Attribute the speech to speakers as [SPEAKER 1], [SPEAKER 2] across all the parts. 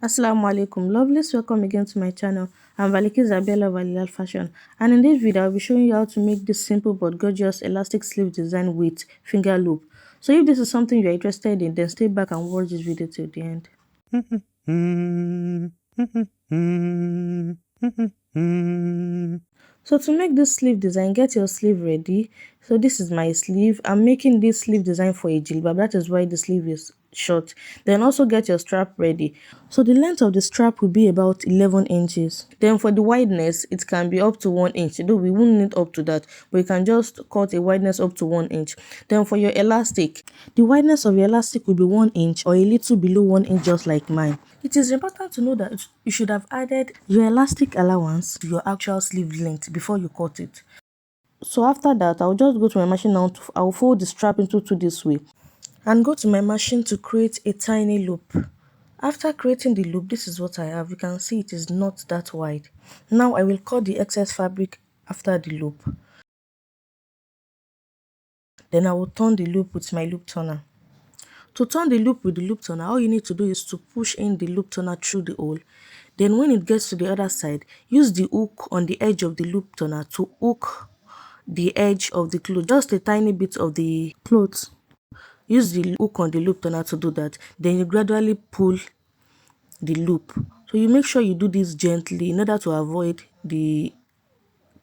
[SPEAKER 1] Assalamu alaikum, lovelies, welcome again to my channel. I'm Valiki Zabella of Al-Hilaal Fashion, and in this video I'll be showing you how to make this simple but gorgeous elastic sleeve design with finger loop. So if this is something you're interested in, then stay back and watch this video till the end. So to make this sleeve design, get your sleeve ready. So this is my sleeve. I'm making this sleeve design for a jilbab. That is why the sleeve is short. Then also get your strap ready. So the length of the strap will be about 11 inches. Then for the wideness, it can be up to 1 inch. Though we won't need up to that, but you can just cut a wideness up to 1 inch. Then for your elastic, the wideness of your elastic will be 1 inch or a little below 1 inch, just like mine. It is important to know that you should have added your elastic allowance to your actual sleeve length before you cut it. So after that, I'll just go to my machine now. I'll fold the strap into two this way and go to my machine to create a tiny loop. After creating the loop, this is what I have. You can see it is not that wide. Now I will cut the excess fabric after the loop. Then I will turn the loop with my loop turner. To turn the loop with the loop turner, all you need to do is to push in the loop turner through the hole. Then when it gets to the other side, use the hook on the edge of the loop turner to hook the edge of the cloth, just a tiny bit of the cloth. Use the hook on the loop turner to do that. Then you gradually pull the loop. So you make sure you do this gently in order to avoid the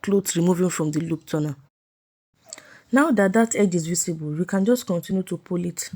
[SPEAKER 1] cloth removing from the loop turner. Now that edge is visible, you can just continue to pull it.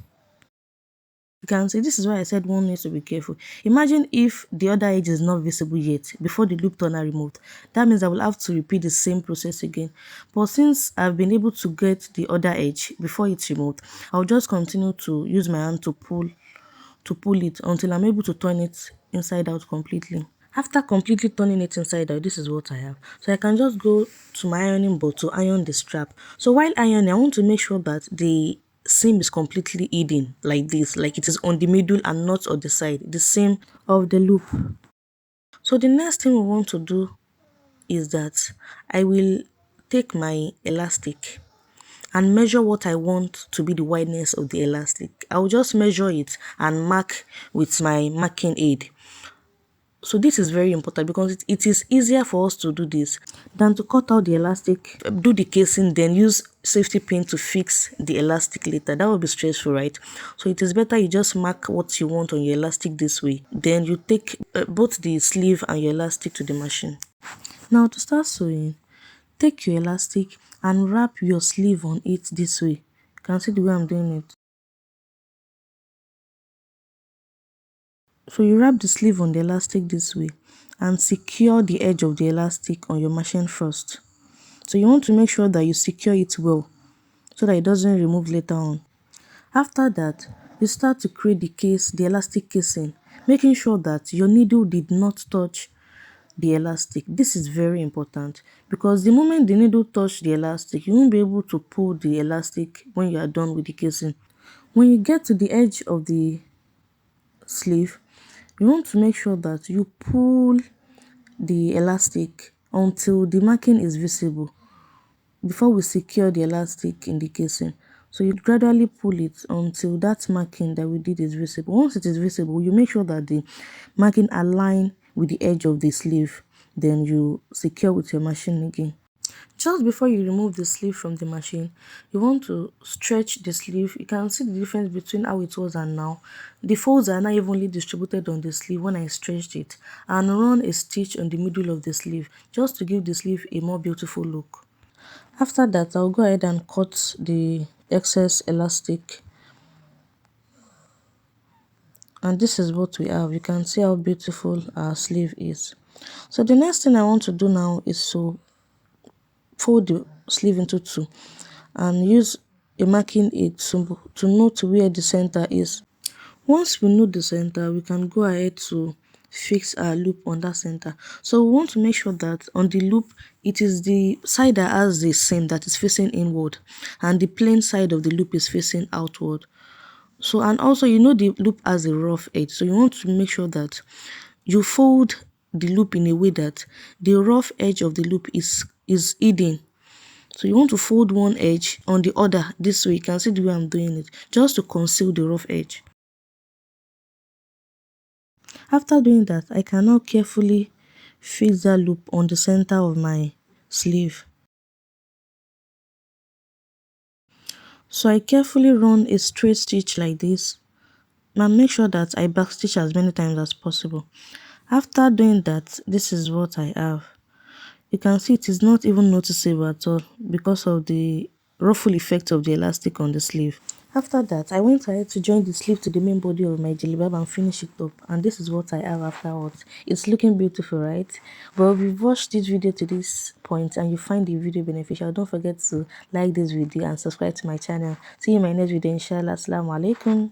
[SPEAKER 1] You can see, this is why I said one needs to be careful. Imagine if the other edge is not visible yet before the loop turner removed. That means I will have to repeat the same process again. But since I've been able to get the other edge before it's removed, I'll just continue to use my hand to pull it until I'm able to turn it inside out completely. After completely turning it inside out, this is what I have. So I can just go to my ironing board to iron the strap. So while ironing, I want to make sure that the seam is completely hidden like this, like it is on the middle and not on the side, the seam of the loop. So the next thing we want to do is that I will take my elastic and measure what I want to be the wideness of the elastic. I'll just measure it and mark with my marking aid. So this is very important because it is easier for us to do this than to cut out the elastic, do the casing, then use safety pin to fix the elastic later. That would be stressful, right? So it is better you just mark what you want on your elastic this way. Then you take both the sleeve and your elastic to the machine. Now to start sewing, take your elastic and wrap your sleeve on it this way. You can see the way I'm doing it. So you wrap the sleeve on the elastic this way and secure the edge of the elastic on your machine first. So you want to make sure that you secure it well so that it doesn't remove later on. After that, you start to create the elastic casing, making sure that your needle did not touch the elastic. This is very important because the moment the needle touches the elastic, you won't be able to pull the elastic when you are done with the casing. When you get to the edge of the sleeve, you want to make sure that you pull the elastic until the marking is visible before we secure the elastic in the casing. So you gradually pull it until that marking that we did is visible. Once it is visible, you make sure that the marking align with the edge of the sleeve. Then you secure with your machine again. Just before you remove the sleeve from the machine, you want to stretch the sleeve. You can see the difference between how it was and now. The folds are now evenly distributed on the sleeve when I stretched it, and run a stitch on the middle of the sleeve just to give the sleeve a more beautiful look. After that, I'll go ahead and cut the excess elastic. And this is what we have. You can see how beautiful our sleeve is. So the next thing I want to do now is to fold the sleeve into two and use a marking aid to note where the center is. Once we know the center, we can go ahead to fix our loop on that center. So we want to make sure that on the loop, it is the side that has the seam that is facing inward and the plain side of the loop is facing outward. So, and also the loop has a rough edge, so you want to make sure that you fold the loop in a way that the rough edge of the loop is hidden. So you want to fold one edge on the other this way. You can see the way I'm doing it, just to conceal the rough edge. After doing that, I can now carefully fix that loop on the center of my sleeve. So I carefully run a straight stitch like this and make sure that I backstitch as many times as possible. After doing that, this is what I have. You can see it is not even noticeable at all because of the ruffle effect of the elastic on the sleeve. After that, I went ahead to join the sleeve to the main body of my jilbab and finish it up, and this is what I have afterwards. It's looking beautiful, right? But if you've watched this video to this point and you find the video beneficial, don't forget to like this video and subscribe to my channel. See you in my next video, inshallah. Assalamu alaikum.